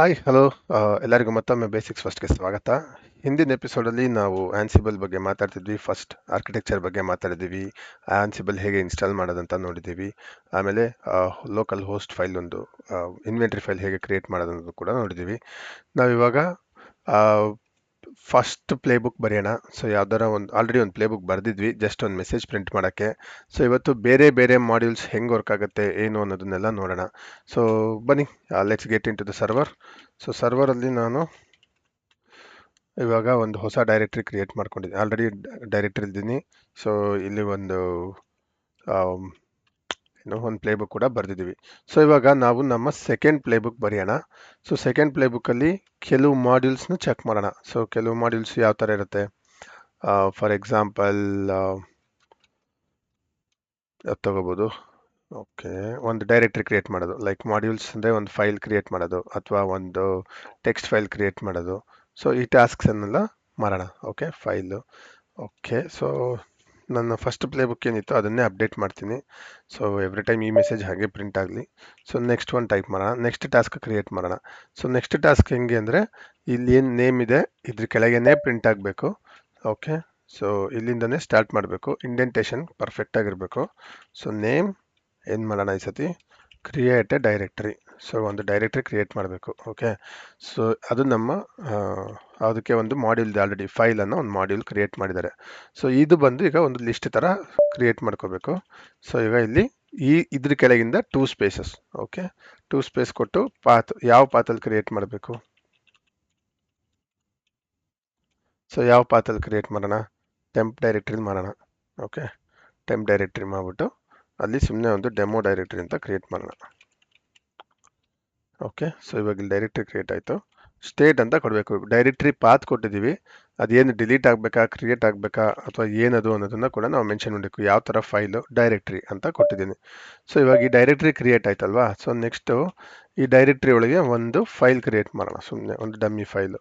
Hi hello ಎಲ್ಲರಿಗೂ ಮತ್ತೊಮ್ಮೆ basics ಫಸ್ಟ್ಗೆ ಸ್ವಾಗತ. ಹಿಂದಿನ ಎಪಿಸೋಡಲ್ಲಿ ನಾವು ಆನ್ಸಿಬಲ್ ಬಗ್ಗೆ ಮಾತಾಡ್ತಿದ್ವಿ. ಫಸ್ಟ್ ಆರ್ಕಿಟೆಕ್ಚರ್ ಬಗ್ಗೆ ಮಾತಾಡಿದ್ವಿ. ಆನ್ಸಿಬಲ್ ಹೇಗೆ ಇನ್ಸ್ಟಾಲ್ ಮಾಡೋದಂತ ನೋಡಿದ್ದೀವಿ. ಆಮೇಲೆ ಲೋಕಲ್ ಹೋಸ್ಟ್ ಫೈಲ್ ಒಂದು ಇನ್ವೆಂಟ್ರಿ ಫೈಲ್ ಹೇಗೆ ಕ್ರಿಯೇಟ್ ಮಾಡೋದಂತ ಕೂಡ ನೋಡಿದ್ದೀವಿ. ನಾವಿವಾಗ ಫಸ್ಟ್ ಪ್ಲೇ ಬುಕ್ ಬರೆಯೋಣ. ಸೊ ಯಾವ್ದಾರ ಒಂದು ಆಲ್ರೆಡಿ ಒಂದು ಪ್ಲೇ ಬುಕ್ ಬರೆದಿದ್ವಿ, ಜಸ್ಟ್ ಒಂದು ಮೆಸೇಜ್ ಪ್ರಿಂಟ್ ಮಾಡೋಕ್ಕೆ. ಸೊ ಇವತ್ತು ಬೇರೆ ಬೇರೆ ಮಾಡ್ಯೂಲ್ಸ್ ಹೆಂಗೆ ವರ್ಕ್ ಆಗುತ್ತೆ ಏನು ಅನ್ನೋದನ್ನೆಲ್ಲ ನೋಡೋಣ. ಸೊ ಬನ್ನಿ, let's get into the server. So ಸರ್ವರಲ್ಲಿ ನಾನು ಇವಾಗ ಒಂದು ಹೊಸ ಡೈರೆಕ್ಟ್ರಿ ಕ್ರಿಯೇಟ್ ಮಾಡ್ಕೊಂಡಿದ್ದೀನಿ. ಆಲ್ರೆಡಿ ಡೈರೆಕ್ಟ್ರಿ ಇದ್ದೀನಿ. ಸೊ ಇಲ್ಲಿ ಒಂದು ಒಂದು ಪ್ಲೇ ಬುಕ್ ಕೂಡ ಬರೆದಿದ್ದೀವಿ. ಸೊ ಇವಾಗ ನಾವು ನಮ್ಮ ಸೆಕೆಂಡ್ ಪ್ಲೇ ಬುಕ್ ಬರೆಯೋಣ. ಸೊ ಸೆಕೆಂಡ್ ಪ್ಲೇ ಬುಕ್ಕಲ್ಲಿ ಕೆಲವು ಮಾಡ್ಯೂಲ್ಸ್ನ ಚೆಕ್ ಮಾಡೋಣ. ಸೊ ಕೆಲವು ಮಾಡ್ಯೂಲ್ಸ್ ಯಾವ ಥರ ಇರುತ್ತೆ, ಫಾರ್ ಎಕ್ಸಾಂಪಲ್ ಯಾವ್ದು ತಗೋಬೋದು. ಓಕೆ, ಒಂದು ಡೈರೆಕ್ಟ್ರಿ ಕ್ರಿಯೇಟ್ ಮಾಡೋದು, ಲೈಕ್ ಮಾಡ್ಯೂಲ್ಸ್ ಅಂದರೆ ಒಂದು ಫೈಲ್ ಕ್ರಿಯೇಟ್ ಮಾಡೋದು ಅಥವಾ ಒಂದು ಟೆಕ್ಸ್ಟ್ ಫೈಲ್ ಕ್ರಿಯೇಟ್ ಮಾಡೋದು. ಸೊ ಈ ಟಾಸ್ಕ್ಸನ್ನೆಲ್ಲ ಮಾಡೋಣ. Okay, file. ಓಕೆ, ಸೊ ನನ್ನ ಫಸ್ಟ್ ಪ್ಲೇ ಬುಕ್ ಏನಿತ್ತು ಅದನ್ನೇ ಅಪ್ಡೇಟ್ ಮಾಡ್ತೀನಿ. ಸೊ ಎವ್ರಿ ಟೈಮ್ ಈ ಮೆಸೇಜ್ ಹಾಗೆ ಪ್ರಿಂಟ್ ಆಗಲಿ. ಸೊ ನೆಕ್ಸ್ಟ್ ಒಂದು ಟೈಪ್ ಮಾಡೋಣ, ನೆಕ್ಸ್ಟ್ ಟಾಸ್ಕ್ ಕ್ರಿಯೇಟ್ ಮಾಡೋಣ. ಸೊ ನೆಕ್ಸ್ಟ್ ಟಾಸ್ಕ್ ಹೆಂಗೆ ಅಂದರೆ, ಇಲ್ಲಿ ಏನು ನೇಮ್ ಇದೆ ಇದ್ರ ಕೆಳಗೇನೆ ಪ್ರಿಂಟ್ ಆಗಬೇಕು. ಓಕೆ, ಸೊ ಇಲ್ಲಿಂದನೇ ಸ್ಟಾರ್ಟ್ ಮಾಡಬೇಕು. ಇಂಡೆಂಟೇಷನ್ ಪರ್ಫೆಕ್ಟಾಗಿರಬೇಕು. ಸೊ ನೇಮ್ ಏನು ಮಾಡೋಣ ಈ ಸತಿ, ಕ್ರಿಯೇಟ್ ಎ ಡೈರೆಕ್ಟ್ರಿ. ಸೊ ಒಂದು ಡೈರೆಕ್ಟ್ರಿ ಕ್ರಿಯೇಟ್ ಮಾಡಬೇಕು. ಓಕೆ, ಸೊ ಅದು ನಮ್ಮ ಅದಕ್ಕೆ ಒಂದು ಮಾಡ್ಯೂಲ್ ಇದೆ, ಆಲ್ರೆಡಿ ಫೈಲ್ ಅನ್ನೋ ಒಂದು ಮಾಡ್ಯೂಲ್ ಕ್ರಿಯೇಟ್ ಮಾಡಿದ್ದಾರೆ. ಸೊ ಇದು ಬಂದು ಈಗ ಒಂದು ಲಿಸ್ಟ್ ಥರ ಕ್ರಿಯೇಟ್ ಮಾಡ್ಕೋಬೇಕು. ಸೊ ಈಗ ಇಲ್ಲಿ ಇದ್ರ ಕೆಳಗಿಂದ 2 ಸ್ಪೇಸಸ್. ಓಕೆ, 2 ಸ್ಪೇಸ್ ಕೊಟ್ಟು ಪಾತ್ ಯಾವ ಪಾತಲ್ಲಿ ಕ್ರಿಯೇಟ್ ಮಾಡಬೇಕು. ಸೊ ಯಾವ ಪಾತಲ್ಲಿ ಕ್ರಿಯೇಟ್ ಮಾಡೋಣ, ಟೆಂಪ್ ಡೈರೆಕ್ಟ್ರಿ ಮಾಡೋಣ. ಓಕೆ, ಟೆಂಪ್ ಡೈರೆಕ್ಟ್ರಿ ಮಾಡಿಬಿಟ್ಟು ಅಲ್ಲಿ ಸುಮ್ಮನೆ ಒಂದು ಡೆಮೋ ಡೈರೆಕ್ಟ್ರಿ ಅಂತ ಕ್ರಿಯೇಟ್ ಮಾಡೋಣ. ಓಕೆ, ಸೊ ಇವಾಗ ಇಲ್ಲಿ ಡೈರೆಕ್ಟ್ರಿ ಕ್ರಿಯೇಟ್ ಆಯಿತು. ಸ್ಟೇಟ್ ಅಂತ ಕೊಡಬೇಕು. ಡೈರೆಕ್ಟ್ರಿ ಪಾತ್ ಕೊಟ್ಟಿದ್ದೀವಿ, ಅದೇನು ಡಿಲೀಟ್ ಆಗಬೇಕಾ ಕ್ರಿಯೇಟ್ ಆಗಬೇಕಾ ಅಥವಾ ಏನದು ಅನ್ನೋದನ್ನು ಕೂಡ ನಾವು ಮೆನ್ಷನ್ ಮಾಡಬೇಕು. ಯಾವ ಥರ ಫೈಲು ಡೈರೆಕ್ಟ್ರಿ ಅಂತ ಕೊಟ್ಟಿದ್ದೀನಿ. ಸೊ ಇವಾಗ ಈ ಡೈರೆಕ್ಟ್ರಿ ಕ್ರಿಯೇಟ್ ಆಯ್ತಲ್ವಾ. ಸೊ ನೆಕ್ಸ್ಟು ಈ ಡೈರೆಕ್ಟ್ರಿ ಒಳಗೆ ಒಂದು ಫೈಲ್ ಕ್ರಿಯೇಟ್ ಮಾಡೋಣ, ಸುಮ್ಮನೆ ಒಂದು dummy file,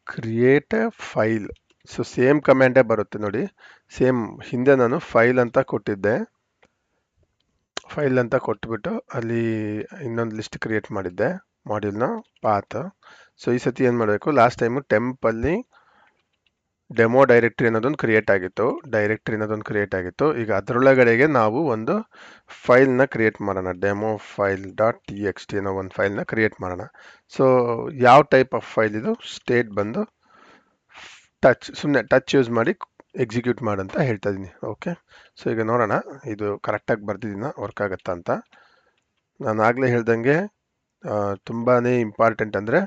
create a file. So same ಕಮ್ಯಾಂಡೇ ಬರುತ್ತೆ ನೋಡಿ. ಸೇಮ್ ಹಿಂದೆ ನಾನು ಫೈಲ್ ಅಂತ ಕೊಟ್ಟಿದ್ದೆ, ಫೈಲ್ ಅಂತ ಕೊಟ್ಬಿಟ್ಟು ಅಲ್ಲಿ ಇನ್ನೊಂದು ಲಿಸ್ಟ್ ಕ್ರಿಯೇಟ್ ಮಾಡಿದ್ದೆ ಮಾಡ್ಯೂಲ್ನ ಪಾತ್. ಸೊ ಈ ಸತಿ ಏನು ಮಾಡಬೇಕು, ಲಾಸ್ಟ್ ಟೈಮು ಟೆಂಪಲ್ಲಿ ಡೆಮೋ ಡೈರೆಕ್ಟ್ರಿ ಅನ್ನೋದೊಂದು ಕ್ರಿಯೇಟ್ ಆಗಿತ್ತು. ಈಗ ಅದರೊಳಗಡೆಗೆ ನಾವು ಒಂದು ಫೈಲ್ನ ಕ್ರಿಯೇಟ್ ಮಾಡೋಣ, demo file dot T X T ಅನ್ನೋ ಒಂದು ಫೈಲ್ನ ಕ್ರಿಯೇಟ್ ಮಾಡೋಣ. ಸೊ ಯಾವ ಟೈಪ್ ಆಫ್ ಫೈಲ್ ಇದು, ಸ್ಟೇಟ್ ಬಂದು ಸುಮ್ಮನೆ ಟಚ್ ಯೂಸ್ ಮಾಡಿ ಎಕ್ಸಿಕ್ಯೂಟ್ ಮಾಡಂತ ಹೇಳ್ತಾ ಇದ್ದೀನಿ. ಓಕೆ, ಸೊ ಈಗ ನೋಡೋಣ ಇದು ಕರೆಕ್ಟಾಗಿ ಬರ್ದಿದ್ದೀನ, ವರ್ಕ್ ಆಗುತ್ತಾ ಅಂತ. ನಾನು ಆಗಲೇ ಹೇಳ್ದಂಗೆ ತುಂಬಾ ಇಂಪಾರ್ಟೆಂಟ್ ಅಂದರೆ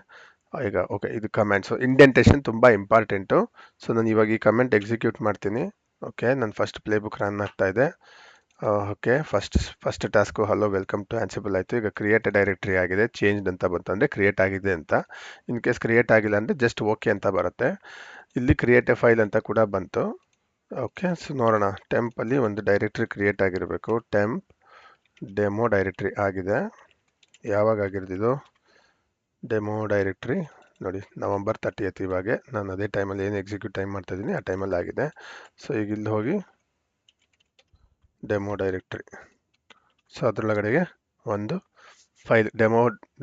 ಈಗ ಓಕೆ ಇದು ಕಮೆಂಟ್ಸು ಇಂಡೆಂಟೇಷನ್ ತುಂಬ ಇಂಪಾರ್ಟೆಂಟು. ಸೊ ನಾನು ಇವಾಗ ಈ ಕಮೆಂಟ್ ಎಕ್ಸಿಕ್ಯೂಟ್ ಮಾಡ್ತೀನಿ. ಓಕೆ, ನನ್ನ ಫಸ್ಟ್ ಪ್ಲೇ ಬುಕ್ ರನ್ ಆಗ್ತಾ ಇದೆ. Okay, first task hello welcome to Ansible ಆಯಿತು. ಈಗ ಕ್ರಿಯೇಟ್ ಡೈರೆಕ್ಟ್ರಿ ಆಗಿದೆ, ಚೇಂಜ್ ಅಂತ ಬಂತು ಅಂದರೆ ಕ್ರಿಯೇಟ್ ಆಗಿದೆ ಅಂತ. ಇನ್ ಕೇಸ್ ಕ್ರಿಯೇಟ್ ಆಗಿಲ್ಲ ಅಂದರೆ ಜಸ್ಟ್ ಓಕೆ ಅಂತ ಬರುತ್ತೆ. ಇಲ್ಲಿ ಕ್ರಿಯೇಟ್ ಎ ಫೈಲ್ ಅಂತ ಕೂಡ ಬಂತು. ಓಕೆ, ಸೊ ನೋಡೋಣ, ಟೆಂಪಲ್ಲಿ ಒಂದು ಡೈರೆಕ್ಟ್ರಿ ಕ್ರಿಯೇಟ್ ಆಗಿರಬೇಕು. ಟೆಂಪ್ ಡೆಮೋ ಡೈರೆಕ್ಟ್ರಿ ಆಗಿದೆ. ಯಾವಾಗ ಆಗಿರೋದಿದು ಡೆಮೋ ಡೈರೆಕ್ಟ್ರಿ ನೋಡಿ, ನವಂಬರ್ 30th. ಇವಾಗೆ ನಾನು ಅದೇ ಟೈಮಲ್ಲಿ ಏನು ಎಕ್ಸಿಕ್ಯೂಟ್ ಟೈಮ್ ಮಾಡ್ತಾ ಇದ್ದೀನಿ ಆ ಟೈಮಲ್ಲಿ ಆಗಿದೆ. ಸೊ ಈಗ ಇಲ್ಲಿ ಹೋಗಿ ಡೆಮೋ ಡೈರೆಕ್ಟ್ರಿ, ಸೊ ಅದರೊಳಗಡೆಗೆ ಒಂದು file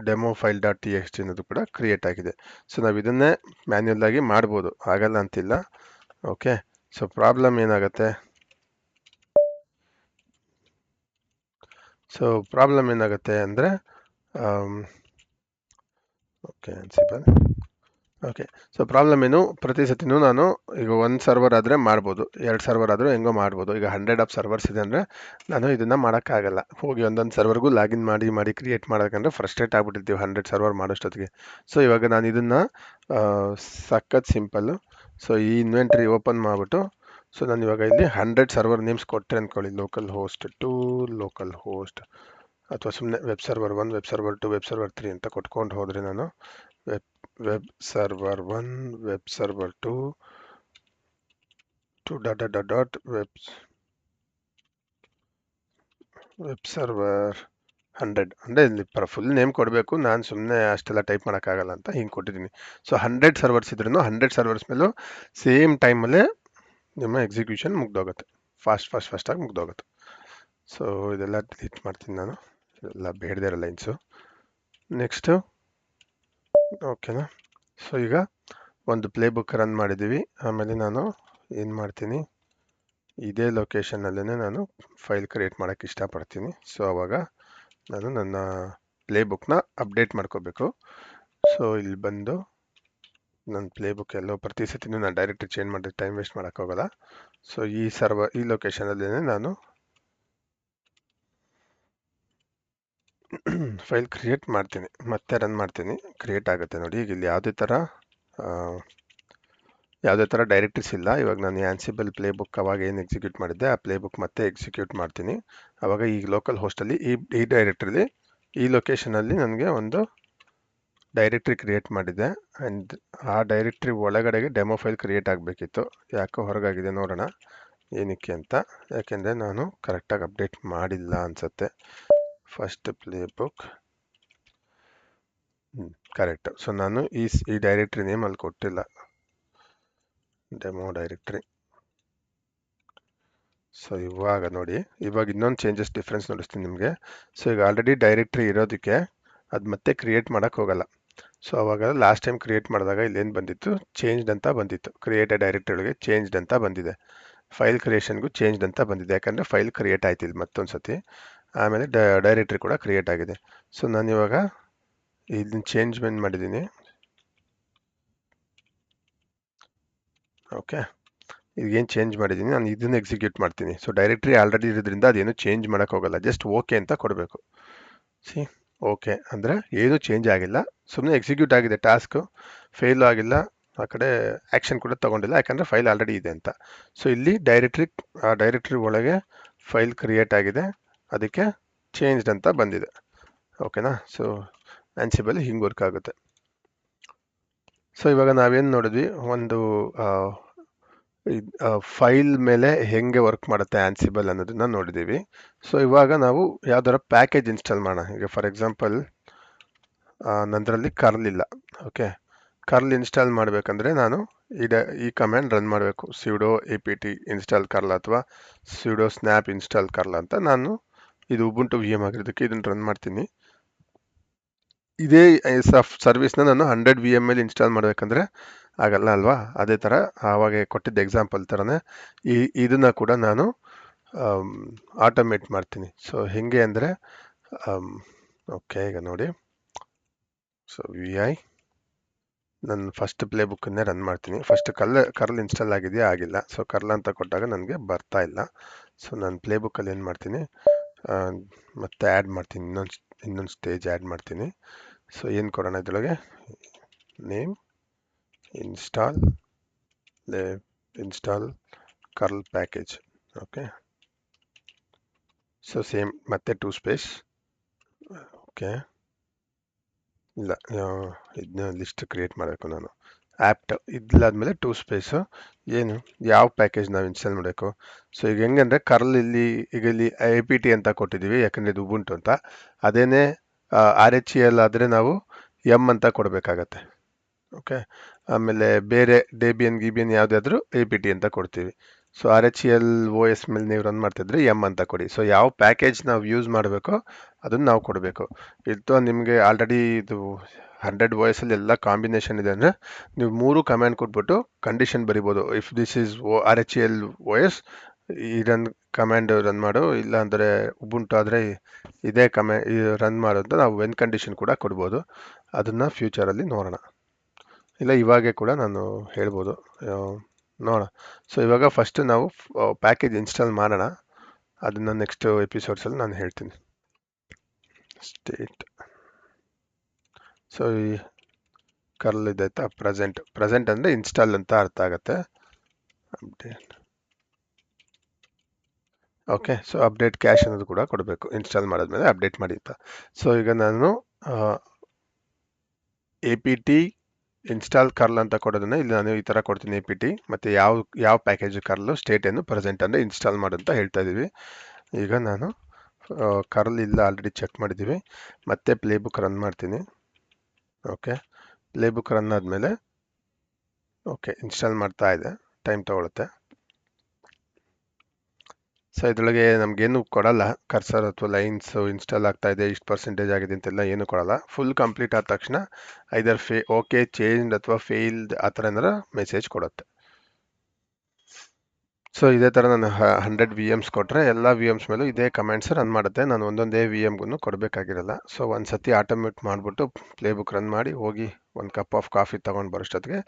demo file dot T X T ಅನ್ನೋದು ಕೂಡ ಕ್ರಿಯೇಟ್ ಆಗಿದೆ. ಸೊ ನಾವು ಇದನ್ನೇ ಮ್ಯಾನ್ಯಲ್ ಆಗಿ ಮಾಡ್ಬೋದು, ಆಗಲ್ಲ ಅಂತಿಲ್ಲ. ಓಕೆ, ಸೊ ಪ್ರಾಬ್ಲಮ್ ಏನಾಗುತ್ತೆ, ಅಂದರೆ ಓಕೆ ಆನ್ಸಿಬಲ್. ಓಕೆ, ಸೊ ಪ್ರಾಬ್ಲಮ್ ಏನು, ಪ್ರತಿ ಸತಿನೂ ನಾನು ಈಗ ಒಂದು ಸರ್ವರ್ ಆದರೆ ಮಾಡ್ಬೋದು, 2 ಸರ್ವರ್ ಆದರೂ ಹೆಂಗೋ ಮಾಡ್ಬೋದು. ಈಗ 100 ಆಫ್ ಸರ್ವರ್ಸ್ ಇದೆ ಅಂದರೆ ನಾನು ಇದನ್ನು ಮಾಡೋಕ್ಕಾಗಲ್ಲ. ಹೋಗಿ ಒಂದೊಂದು ಸರ್ವರ್ಗೂ ಲಾಗಿನ್ ಮಾಡಿ ಕ್ರಿಯೇಟ್ ಮಾಡೋಕ್ಕಂದ್ರೆ ಫ್ರಸ್ಟ್ರೇಟ್ ಆಗಿಬಿಟ್ಟಿರ್ತೀವಿ 100 ಸರ್ವರ್ ಮಾಡೋಷ್ಟೊತ್ತಿಗೆ. ಸೊ ಇವಾಗ ನಾನು ಇದನ್ನು ಸಖತ್ ಸಿಂಪಲ್ಲು. ಸೊ ಈ ಇನ್ವೆಂಟ್ರಿ ಓಪನ್ ಮಾಡಿಬಿಟ್ಟು, ಸೊ ನಾನು ಇವಾಗ ಇಲ್ಲಿ 100 ಸರ್ವರ್ ನೇಮ್ಸ್ ಕೊಟ್ಟರೆ ಅಂದ್ಕೊಳ್ಳಿ, ಲೋಕಲ್ ಹೋಸ್ಟ್ 2, ಲೋಕಲ್ ಹೋಸ್ಟ್ ಅಥವಾ ಸುಮ್ಮನೆ web server 1, web server 2, web server 3 ಅಂತ ಕೊಟ್ಕೊಂಡು ಹೋದರೆ ನಾನು web server 1, web server 2 web server 100 ಅಂದರೆ ಇಲ್ಲಿ ಫುಲ್ ನೇಮ್ ಕೊಡಬೇಕು. ನಾನು ಸುಮ್ಮನೆ ಅಷ್ಟೆಲ್ಲ ಟೈಪ್ ಮಾಡೋಕ್ಕಾಗಲ್ಲ ಅಂತ ಹಿಂಗೆ ಕೊಟ್ಟಿದ್ದೀನಿ. ಸೊ 100 ಸರ್ವರ್ಸ್ ಇದ್ರೂ 100 ಸರ್ವರ್ಸ್ ಮೇಲೂ ಸೇಮ್ ಟೈಮಲ್ಲೇ ನಿಮ್ಮ ಎಕ್ಸಿಕ್ಯೂಷನ್ ಮುಗ್ದೋಗುತ್ತೆ, ಫಾಸ್ಟಾಗಿ ಮುಗ್ದೋಗುತ್ತೆ. ಸೊ ಇದೆಲ್ಲ ಡಿಲೀಟ್ ಮಾಡ್ತೀನಿ ನಾನು, ಎಲ್ಲ ಬೇಡದೇ ಇರೋ ಲೈನ್ಸು. ನೆಕ್ಸ್ಟು ಓಕೆನಾ. ಸೊ ಈಗ ಒಂದು ಪ್ಲೇ ಬುಕ್ ರನ್ ಮಾಡಿದ್ದೀವಿ. ಆಮೇಲೆ ನಾನು ಏನು ಮಾಡ್ತೀನಿ, ಇದೇ ಲೊಕೇಶನ್ನಲ್ಲೇ ನಾನು ಫೈಲ್ ಕ್ರಿಯೇಟ್ ಮಾಡೋಕ್ಕೆ ಇಷ್ಟಪಡ್ತೀನಿ. ಸೊ ಅವಾಗ ನಾನು ನನ್ನ ಪ್ಲೇ ಬುಕ್ನ ಅಪ್ಡೇಟ್ ಮಾಡ್ಕೋಬೇಕು. ಸೊ ಇಲ್ಲಿ ಬಂದು ನನ್ನ ಪ್ಲೇ ಬುಕ್ ಎಲ್ಲೋ ಪ್ರತಿ ಸತಿನೂ ನಾನು ಡೈರೆಕ್ಟ್ ಚೇಂಜ್ ಮಾಡಿದ್ರೆ ಟೈಮ್ ವೇಸ್ಟ್ ಮಾಡೋಕ್ಕಾಗಲ್ಲ. ಸೊ ಈ ಲೊಕೇಶನಲ್ಲೇ ನಾನು ಫೈಲ್ ಕ್ರಿಯೇಟ್ ಮಾಡ್ತೀನಿ, ಮತ್ತೆ ರನ್ ಮಾಡ್ತೀನಿ, ಕ್ರಿಯೇಟ್ ಆಗುತ್ತೆ ನೋಡಿ. ಈಗ ಇಲ್ಲಿ ಯಾವುದೇ ಥರ ಡೈರೆಕ್ಟ್ರೀಸ್ ಇಲ್ಲ. ಇವಾಗ ನಾನು ಆನ್ಸಿಬಲ್ ಪ್ಲೇ ಬುಕ್ ಅವಾಗ ಏನು ಎಕ್ಸಿಕ್ಯೂಟ್ ಮಾಡಿದ್ದೆ ಆ ಪ್ಲೇ ಬುಕ್ ಮತ್ತೆ ಎಕ್ಸಿಕ್ಯೂಟ್ ಮಾಡ್ತೀನಿ. ಅವಾಗ ಈ ಲೋಕಲ್ ಹೋಸ್ಟಲ್ಲಿ ಈ ಡೈರೆಕ್ಟ್ರಿಲಿ ಈ ಲೊಕೇಶನಲ್ಲಿ ನನಗೆ ಒಂದು ಡೈರೆಕ್ಟ್ರಿ ಕ್ರಿಯೇಟ್ ಮಾಡಿದ್ದೆ. ಆ್ಯಂಡ್ ಆ ಡೈರೆಕ್ಟ್ರಿ ಒಳಗಡೆಗೆ ಡೆಮೋ ಫೈಲ್ ಕ್ರಿಯೇಟ್ ಆಗಬೇಕಿತ್ತು. ಯಾಕೋ ಹೊರಗಾಗಿದೆ, ನೋಡೋಣ ಏನಕ್ಕೆ ಅಂತ. ಯಾಕೆಂದರೆ ನಾನು ಕರೆಕ್ಟಾಗಿ ಅಪ್ಡೇಟ್ ಮಾಡಿಲ್ಲ ಅನಿಸುತ್ತೆ. First play book correct. So ನಾನು ಈ ಡೈರೆಕ್ಟ್ರಿ ನೇಮ್ ಅಲ್ಲಿ ಕೊಟ್ಟಿಲ್ಲ, ಡೆಮೋ ಡೈರೆಕ್ಟ್ರಿ. ಸೊ ಇವಾಗ ನೋಡಿ, ಇವಾಗ ಇನ್ನೊಂದು ಚೇಂಜಸ್ ಡಿಫ್ರೆನ್ಸ್ ನೋಡಿಸ್ತೀನಿ ನಿಮಗೆ. ಸೊ ಈಗ ಆಲ್ರೆಡಿ ಡೈರೆಕ್ಟ್ರಿ ಇರೋದಕ್ಕೆ ಅದು ಮತ್ತೆ ಕ್ರಿಯೇಟ್ ಮಾಡೋಕ್ಕೆ ಹೋಗಲ್ಲ. ಸೊ ಅವಾಗ ಲಾಸ್ಟ್ ಟೈಮ್ ಕ್ರಿಯೇಟ್ ಮಾಡಿದಾಗ ಇಲ್ಲೇನು ಬಂದಿತ್ತು, ಚೇಂಜ್ಡ್ ಅಂತ ಬಂದಿತ್ತು. ಕ್ರಿಯೇಟ್ ಡೈರೆಕ್ಟ್ರಿ ಒಳಗೆ ಚೇಂಜ್ಡ್ ಅಂತ ಬಂದಿದೆ. ಫೈಲ್ ಕ್ರಿಯೇಷನ್ಗೂ ಚೇಂಜ್ಡ್ ಅಂತ ಬಂದಿದೆ, ಯಾಕಂದರೆ ಫೈಲ್ ಕ್ರಿಯೇಟ್ ಆಯ್ತು ಇಲ್ಲಿ ಮತ್ತೊಂದು ಸತಿ. ಆಮೇಲೆ ಡೈರೆಕ್ಟ್ರಿ ಕೂಡ ಕ್ರಿಯೇಟ್ ಆಗಿದೆ. ಸೊ ನಾನು ಇವಾಗ ಇದನ್ನ ಚೇಂಜ್ಮೆಂಟ್ ಮಾಡಿದ್ದೀನಿ. ಓಕೆ, ಈಗೇನು ಚೇಂಜ್ ಮಾಡಿದ್ದೀನಿ, ನಾನು ಇದನ್ನು ಎಕ್ಸಿಕ್ಯೂಟ್ ಮಾಡ್ತೀನಿ. ಸೊ ಡೈರೆಕ್ಟ್ರಿ ಆಲ್ರೆಡಿ ಇರೋದ್ರಿಂದ ಅದೇನು ಚೇಂಜ್ ಮಾಡೋಕ್ಕೆ ಹೋಗಲ್ಲ, ಜಸ್ಟ್ ಓಕೆ ಅಂತ ಕೊಡಬೇಕು. ಸಿ ಓಕೆ ಅಂದರೆ ಏನೂ ಚೇಂಜ್ ಆಗಿಲ್ಲ, ಸುಮ್ಮನೆ ಎಕ್ಸಿಕ್ಯೂಟ್ ಆಗಿದೆ, ಟಾಸ್ಕು ಫೇಲು ಆಗಿಲ್ಲ, ಆ ಕಡೆ ಆ್ಯಕ್ಷನ್ ಕೂಡ ತೊಗೊಂಡಿಲ್ಲ, ಯಾಕಂದರೆ ಫೈಲ್ ಆಲ್ರೆಡಿ ಇದೆ ಅಂತ. ಸೊ ಇಲ್ಲಿ ಡೈರೆಕ್ಟ್ರಿ ಒಳಗೆ ಫೈಲ್ ಕ್ರಿಯೇಟ್ ಆಗಿದೆ, ಅದಕ್ಕೆ ಚೇಂಜ್ಡ್ ಅಂತ ಬಂದಿದೆ. ಓಕೆನಾ. ಸೊ ಆನ್ಸಿಬಲ್ ಹಿಂಗೆ ವರ್ಕ್ ಆಗುತ್ತೆ. ಸೊ ಇವಾಗ ನಾವೇನು ನೋಡಿದ್ವಿ, ಒಂದು ಫೈಲ್ ಮೇಲೆ ಹೆಂಗೆ ವರ್ಕ್ ಮಾಡುತ್ತೆ ಆನ್ಸಿಬಲ್ ಅನ್ನೋದನ್ನ ನೋಡಿದ್ದೀವಿ. ಸೊ ಇವಾಗ ನಾವು ಯಾವ್ದಾರ ಪ್ಯಾಕೇಜ್ ಇನ್ಸ್ಟಾಲ್ ಮಾಡೋಣ. ಈಗ ಫಾರ್ ಎಕ್ಸಾಂಪಲ್ ನಂದರಲ್ಲಿ ಕರ್ಲ್ ಇಲ್ಲ. ಓಕೆ, ಕರ್ಲ್ ಇನ್ಸ್ಟಾಲ್ ಮಾಡಬೇಕಂದ್ರೆ ನಾನು ಈ ಕಮ್ಯಾಂಡ್ ರನ್ ಮಾಡಬೇಕು, sudo apt ಇನ್ಸ್ಟಾಲ್ ಕರ್ಲ್ ಅಥವಾ sudo snap ಇನ್ಸ್ಟಾಲ್ ಕರ್ಲ್ ಅಂತ. ನಾನು ಇದು ಉಬುಂಟು VM ಆಗಿರೋದಕ್ಕೆ ಇದನ್ನು ರನ್ ಮಾಡ್ತೀನಿ. ಇದೇ ಸರ್ವಿಸ್ನ ನಾನು 100 VM ಮೇಲೆ ಇನ್ಸ್ಟಾಲ್ ಮಾಡಬೇಕಂದ್ರೆ ಆಗಲ್ಲ ಅಲ್ವಾ. ಅದೇ ಥರ ಆವಾಗ ಕೊಟ್ಟಿದ್ದ ಎಕ್ಸಾಂಪಲ್ ಥರನೇ ಇದನ್ನು ಕೂಡ ನಾನು ಆಟೋಮೇಟ್ ಮಾಡ್ತೀನಿ. ಸೊ ಹೇಗೆ ಅಂದರೆ ಓಕೆ, ಈಗ ನೋಡಿ, ಸೊ VI ನನ್ನ ಫಸ್ಟ್ ಪ್ಲೇ ಬುಕ್ಕನ್ನೇ ರನ್ ಮಾಡ್ತೀನಿ. ಫಸ್ಟ್ ಕರ್ಲ್ ಇನ್ಸ್ಟಾಲ್ ಆಗಿದೆಯಾ, ಆಗಿಲ್ಲ. ಸೊ ಕರ್ಲ್ ಅಂತ ಕೊಟ್ಟಾಗ ನನಗೆ ಬರ್ತಾ ಇಲ್ಲ. ಸೊ ನಾನು ಪ್ಲೇ ಬುಕ್ಕಲ್ಲಿ ಏನು ಮಾಡ್ತೀನಿ, ಮತ್ತೆ ಆ್ಯಡ್ ಮಾಡ್ತೀನಿ, ಇನ್ನೊಂದು ಸ್ಟೇಜ್ ಆ್ಯಡ್ ಮಾಡ್ತೀನಿ. ಸೊ ಏನು ಕೊಡೋಣ ಇದರೊಳಗೆ, name install curl package. Okay, so same ಮತ್ತೆ 2 ಸ್ಪೇಸ್. ಓಕೆ, ಇಲ್ಲ, ಇದನ್ನ ಲಿಸ್ಟ್ ಕ್ರಿಯೇಟ್ ಮಾಡಬೇಕು ನಾನು. ಆ್ಯಪ್ಟ್ ಇದಾದ್ಮೇಲೆ 2 ಸ್ಪೇಸು. ಏನು ಯಾವ ಪ್ಯಾಕೇಜ್ ನಾವು ಇನ್ಸ್ಟಾಲ್ ಮಾಡಬೇಕು. ಸೊ ಈಗ ಹೆಂಗಂದರೆ ಕರ್ಲ್ ಈಗ ಇಲ್ಲಿ APT ಅಂತ ಕೊಟ್ಟಿದ್ದೀವಿ, ಯಾಕಂದರೆ ಇದು ಉಬುಂಟು ಅಂತ. ಅದೇನೇ RHEL ಆದರೆ ನಾವು M ಅಂತ ಕೊಡಬೇಕಾಗತ್ತೆ. ಓಕೆ, ಆಮೇಲೆ ಬೇರೆ ಡೆಬಿಯನ್ ಯಾವುದಾದ್ರೂ APT ಅಂತ ಕೊಡ್ತೀವಿ. ಸೊ RHEL OS ಮೇಲೆ ನೀವು ರನ್ ಮಾಡ್ತಿದ್ರೆ M ಅಂತ ಕೊಡಿ. ಸೊ ಯಾವ ಪ್ಯಾಕೇಜ್ ನಾವು ಯೂಸ್ ಮಾಡಬೇಕೋ ಅದನ್ನು ನಾವು ಕೊಡಬೇಕು. ಇದು ನಿಮಗೆ ಆಲ್ರೆಡಿ ಇದು 100 OSಲ್ಲಿ ಎಲ್ಲ ಕಾಂಬಿನೇಷನ್ ಇದೆ ಅಂದರೆ ನೀವು 3 ಕಮ್ಯಾಂಡ್ ಕೊಟ್ಬಿಟ್ಟು ಕಂಡೀಷನ್ ಬರಿಬೋದು. If this is RHEL OS ಈ ಕಮ್ಯಾಂಡ್ ರನ್ ಮಾಡು, ಇಲ್ಲ ಅಂದರೆ ಉಬುಂಟು ಆದರೆ ಇದೇ ಕಮ್ಯಾಂಡ್ ರನ್ ಮಾಡು ಅಂತ ನಾವು ವೆನ್ ಕಂಡೀಷನ್ ಕೂಡ ಕೊಡ್ಬೋದು. ಅದನ್ನು ಫ್ಯೂಚರಲ್ಲಿ ನೋಡೋಣ, ಇಲ್ಲ ಇವಾಗೆ ಕೂಡ ನಾನು ಹೇಳ್ಬೋದು, ನೋಡೋಣ. ಸೊ ಇವಾಗ ಫಸ್ಟ್ ನಾವು ಪ್ಯಾಕೇಜ್ ಇನ್ಸ್ಟಾಲ್ ಮಾಡೋಣ, ಅದನ್ನು ನೆಕ್ಸ್ಟ್ ಎಪಿಸೋಡ್ಸಲ್ಲಿ ನಾನು ಹೇಳ್ತೀನಿ. ಸ್ಟೇಟ್, ಸೊ ಈ ಕರ್ಲ್ ಇದೆ ಆಯ್ತಾ, ಪ್ರೆಸೆಂಟ್ ಅಂದರೆ ಇನ್ಸ್ಟಾಲ್ ಅಂತ ಅರ್ಥ ಆಗುತ್ತೆ. Update, okay. So update cash ಅನ್ನೋದು ಕೂಡ ಕೊಡಬೇಕು, ಇನ್ಸ್ಟಾಲ್ ಮಾಡಿದ್ಮೇಲೆ ಅಪ್ಡೇಟ್ ಮಾಡಿ ಅಂತ. ಸೊ ಈಗ ನಾನು APT ಇನ್ಸ್ಟಾಲ್ ಕರ್ಲ್ ಅಂತ ಕೊಡೋದನ್ನ ಇಲ್ಲಿ ನಾನು ಈ ಥರ ಕೊಡ್ತೀನಿ, APT ಮತ್ತು ಯಾವ ಪ್ಯಾಕೇಜ್ ಕರ್ಲು, ಸ್ಟೇಟ್ ಏನು, ಪ್ರೆಸೆಂಟ್ ಅಂದರೆ ಇನ್ಸ್ಟಾಲ್ ಮಾಡು ಅಂತ ಹೇಳ್ತಾ ಇದ್ದೀವಿ. ಈಗ ನಾನು ಕರ್ಲ್ ಇಲ್ಲ, ಆಲ್ರೆಡಿ ಚೆಕ್ ಮಾಡಿದ್ದೀವಿ. ಮತ್ತೆ ಪ್ಲೇ ಬುಕ್ ರನ್ ಮಾಡ್ತೀನಿ. ಓಕೆ, ಪ್ಲೇ ಬುಕ್ ರನ್ ಆದಮೇಲೆ ಓಕೆ ಇನ್ಸ್ಟಾಲ್ ಮಾಡ್ತಾ ಇದೆ, ಟೈಮ್ ತೊಗೊಳುತ್ತೆ. ಸೊ ಇದರೊಳಗೆ ನಮಗೇನು ಕೊಡಲ್ಲ, ಕರ್ಸರ್ ಅಥವಾ ಲೈನ್ಸ್ ಇನ್ಸ್ಟಾಲ್ ಆಗ್ತಾ ಇದೆ, ಇಷ್ಟು ಪರ್ಸೆಂಟೇಜ್ ಆಗಿದೆ ಅಂತೆಲ್ಲ ಏನು ಕೊಡಲ್ಲ. ಫುಲ್ ಕಂಪ್ಲೀಟ್ ಆದ ತಕ್ಷಣ ಐದರ್ ಓಕೆ ಚೇಂಜ್ ಅಥವಾ ಫೇಲ್ಡ್ ಆ ಥರ ಏನಾರ ಮೆಸೇಜ್ ಕೊಡುತ್ತೆ. ಸೊ ಇದೇ ಥರ ನಾನು 100 ವಿ ಎಮ್ಸ್ ಕೊಟ್ಟರೆ ಎಲ್ಲ ವಿ ಎಮ್ಸ್ ಮೇಲೂ ಇದೇ ಕಮೆಂಟ್ಸ್ ರನ್ ಮಾಡುತ್ತೆ. ನಾನು ಒಂದೊಂದೇ ವಿ ಎಮ್ಗೂ ಕೊಡಬೇಕಾಗಿರಲ್ಲ. ಸೊ ಒಂದು ಸತಿ ಆಟೋಮೇಟ್ ಮಾಡಿಬಿಟ್ಟು ಪ್ಲೇಬುಕ್ ರನ್ ಮಾಡಿ ಹೋಗಿ ಒಂದು ಕಪ್ ಆಫ್ ಕಾಫಿ ತೊಗೊಂಡು ಬರೋಷ್ಟೊತ್ತಿಗೆ